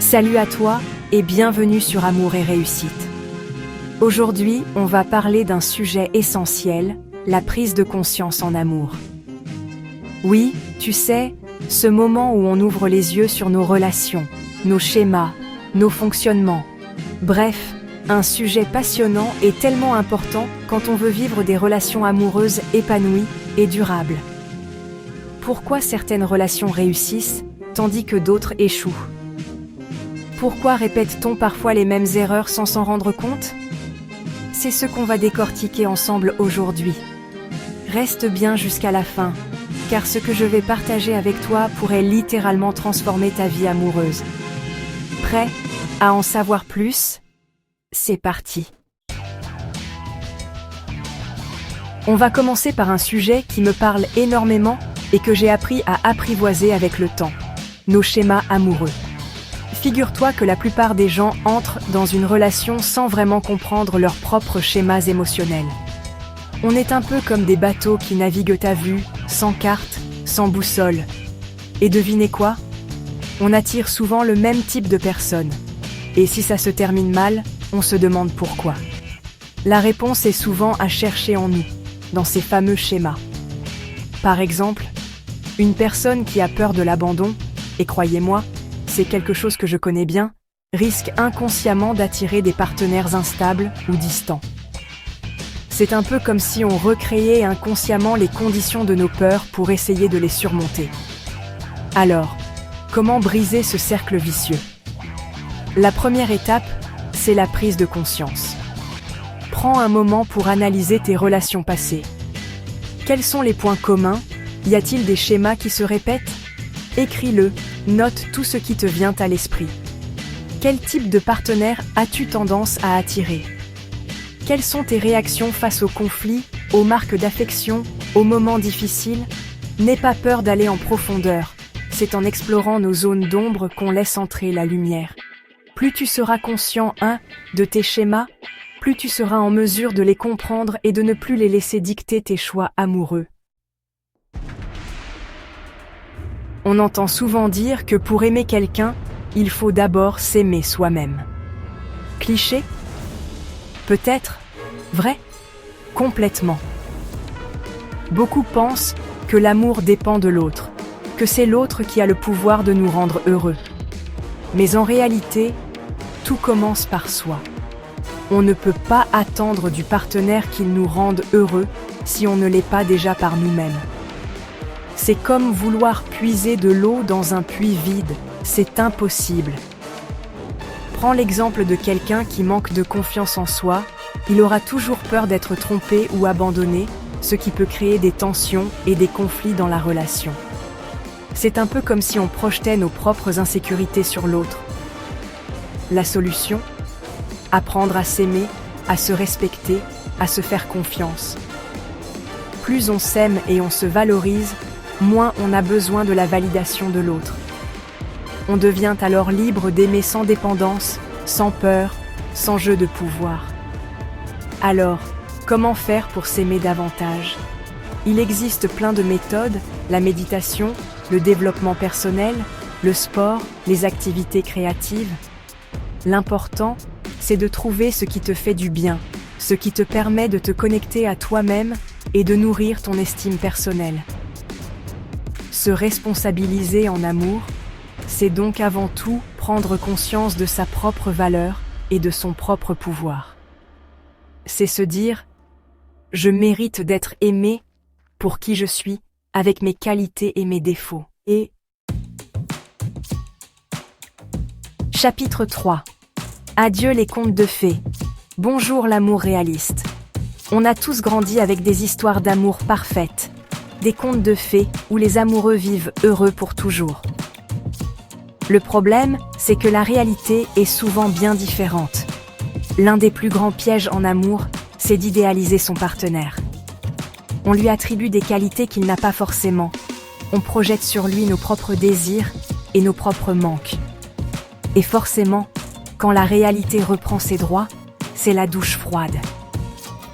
Salut à toi et bienvenue sur Amour et Réussite. Aujourd'hui, on va parler d'un sujet essentiel, la prise de conscience en amour. Oui, tu sais, ce moment où on ouvre les yeux sur nos relations, nos schémas, nos fonctionnements. Bref, un sujet passionnant et tellement important quand on veut vivre des relations amoureuses épanouies et durables. Pourquoi certaines relations réussissent, tandis que d'autres échouent ? Pourquoi répète-t-on parfois les mêmes erreurs sans s'en rendre compte ? C'est ce qu'on va décortiquer ensemble aujourd'hui. Reste bien jusqu'à la fin, car ce que je vais partager avec toi pourrait littéralement transformer ta vie amoureuse. Prêt à en savoir plus ? C'est parti. On va commencer par un sujet qui me parle énormément et que j'ai appris à apprivoiser avec le temps, nos schémas amoureux. Figure-toi que la plupart des gens entrent dans une relation sans vraiment comprendre leurs propres schémas émotionnels. On est un peu comme des bateaux qui naviguent à vue, sans carte, sans boussole. Et devinez quoi ? On attire souvent le même type de personnes. Et si ça se termine mal, on se demande pourquoi. La réponse est souvent à chercher en nous, dans ces fameux schémas. Par exemple, une personne qui a peur de l'abandon, et croyez-moi, c'est quelque chose que je connais bien, risque inconsciemment d'attirer des partenaires instables ou distants. C'est un peu comme si on recréait inconsciemment les conditions de nos peurs pour essayer de les surmonter. Alors, comment briser ce cercle vicieux ? La première étape, c'est la prise de conscience. Prends un moment pour analyser tes relations passées. Quels sont les points communs ? Y a-t-il des schémas qui se répètent ? Écris-le, note tout ce qui te vient à l'esprit. Quel type de partenaire as-tu tendance à attirer ? Quelles sont tes réactions face aux conflits, aux marques d'affection, aux moments difficiles ? N'aie pas peur d'aller en profondeur. C'est en explorant nos zones d'ombre qu'on laisse entrer la lumière. Plus tu seras conscient, de tes schémas, plus tu seras en mesure de les comprendre et de ne plus les laisser dicter tes choix amoureux. On entend souvent dire que pour aimer quelqu'un, il faut d'abord s'aimer soi-même. Cliché ? Peut-être. Vrai ? Complètement. Beaucoup pensent que l'amour dépend de l'autre, que c'est l'autre qui a le pouvoir de nous rendre heureux. Mais en réalité, tout commence par soi. On ne peut pas attendre du partenaire qu'il nous rende heureux si on ne l'est pas déjà par nous-mêmes. C'est comme vouloir puiser de l'eau dans un puits vide, c'est impossible. Prends l'exemple de quelqu'un qui manque de confiance en soi, il aura toujours peur d'être trompé ou abandonné, ce qui peut créer des tensions et des conflits dans la relation. C'est un peu comme si on projetait nos propres insécurités sur l'autre. La solution ? Apprendre à s'aimer, à se respecter, à se faire confiance. Plus on s'aime et on se valorise, moins on a besoin de la validation de l'autre. On devient alors libre d'aimer sans dépendance, sans peur, sans jeu de pouvoir. Alors, comment faire pour s'aimer davantage ? Il existe plein de méthodes, la méditation, le développement personnel, le sport, les activités créatives. L'important, c'est de trouver ce qui te fait du bien, ce qui te permet de te connecter à toi-même et de nourrir ton estime personnelle. Se responsabiliser en amour, c'est donc avant tout prendre conscience de sa propre valeur et de son propre pouvoir. C'est se dire « Je mérite d'être aimé pour qui je suis, avec mes qualités et mes défauts. » Et Chapitre 3. Adieu les contes de fées. Bonjour l'amour réaliste. On a tous grandi avec des histoires d'amour parfaites. Des contes de fées où les amoureux vivent heureux pour toujours. Le problème, c'est que la réalité est souvent bien différente. L'un des plus grands pièges en amour, c'est d'idéaliser son partenaire. On lui attribue des qualités qu'il n'a pas forcément. On projette sur lui nos propres désirs et nos propres manques. Et forcément, quand la réalité reprend ses droits, c'est la douche froide.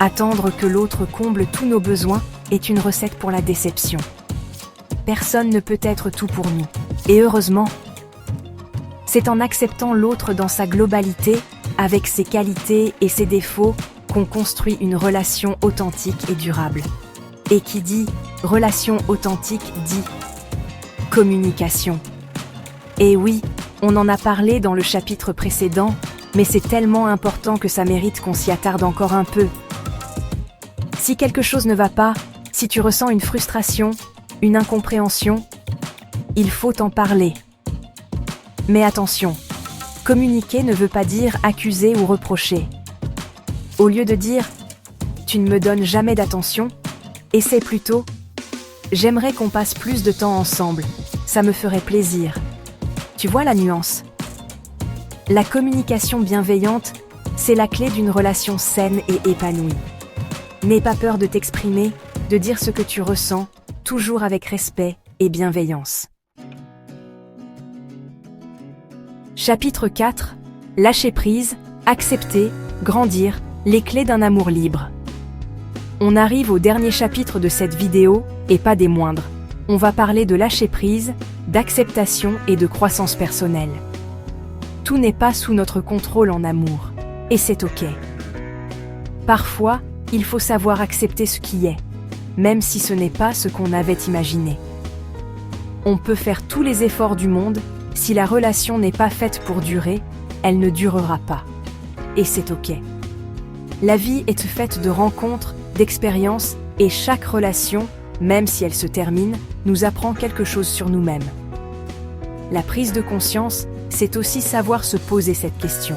Attendre que l'autre comble tous nos besoins est une recette pour la déception. Personne ne peut être tout pour nous. Et heureusement, C'est en acceptant l'autre dans sa globalité, avec ses qualités et ses défauts, qu'on construit une relation authentique et durable. Et qui dit relation authentique dit communication. Et oui, on en a parlé dans le chapitre précédent, mais c'est tellement important que ça mérite qu'on s'y attarde encore un peu. Si quelque chose ne va pas, si tu ressens une frustration, une incompréhension, il faut en parler. Mais attention, communiquer ne veut pas dire accuser ou reprocher. Au lieu de dire « tu ne me donnes jamais d'attention », essaie plutôt « j'aimerais qu'on passe plus de temps ensemble, ça me ferait plaisir ». Tu vois la nuance? La communication bienveillante, c'est la clé d'une relation saine et épanouie. N'aie pas peur de t'exprimer, de dire ce que tu ressens, toujours avec respect et bienveillance. Chapitre 4. Lâcher prise, accepter, grandir, les clés d'un amour libre. On arrive au dernier chapitre de cette vidéo, et pas des moindres. On va parler de lâcher prise, d'acceptation et de croissance personnelle. Tout n'est pas sous notre contrôle en amour, et c'est ok. Parfois, il faut savoir accepter ce qui est, même si ce n'est pas ce qu'on avait imaginé. On peut faire tous les efforts du monde, si la relation n'est pas faite pour durer, elle ne durera pas. Et c'est ok. La vie est faite de rencontres, d'expériences, et chaque relation, même si elle se termine, nous apprend quelque chose sur nous-mêmes. La prise de conscience, c'est aussi savoir se poser cette question.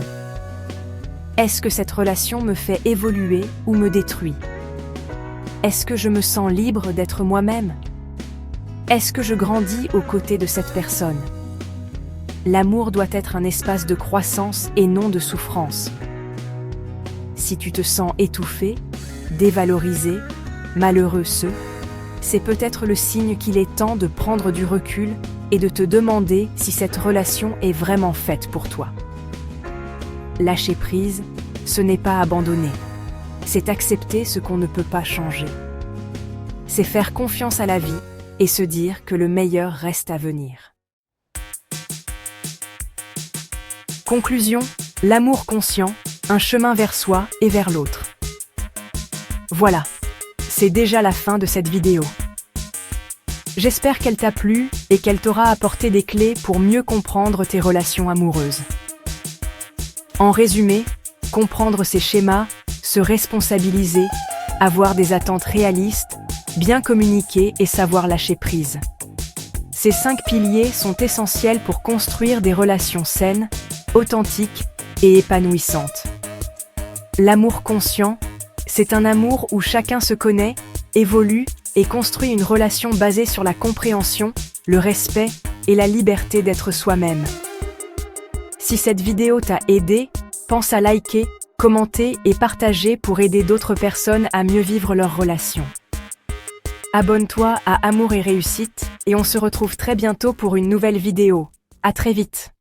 Est-ce que cette relation me fait évoluer ou me détruit? Est-ce que je me sens libre d'être moi-même? Est-ce que je grandis aux côtés de cette personne? L'amour doit être un espace de croissance et non de souffrance. Si tu te sens étouffé, dévalorisé, malheureux, c'est peut-être le signe qu'il est temps de prendre du recul et de te demander si cette relation est vraiment faite pour toi. Lâcher prise, ce n'est pas abandonner. C'est accepter ce qu'on ne peut pas changer. C'est faire confiance à la vie et se dire que le meilleur reste à venir. Conclusion, l'amour conscient, un chemin vers soi et vers l'autre. Voilà, c'est déjà la fin de cette vidéo. J'espère qu'elle t'a plu et qu'elle t'aura apporté des clés pour mieux comprendre tes relations amoureuses. En résumé, comprendre ces schémas, se responsabiliser, avoir des attentes réalistes, bien communiquer et savoir lâcher prise. Ces 5 piliers sont essentiels pour construire des relations saines, authentiques et épanouissantes. L'amour conscient, c'est un amour où chacun se connaît, évolue et construit une relation basée sur la compréhension, le respect et la liberté d'être soi-même. Si cette vidéo t'a aidé, pense à liker, commenter et partager pour aider d'autres personnes à mieux vivre leurs relations. Abonne-toi à Amour et Réussite et on se retrouve très bientôt pour une nouvelle vidéo. À très vite!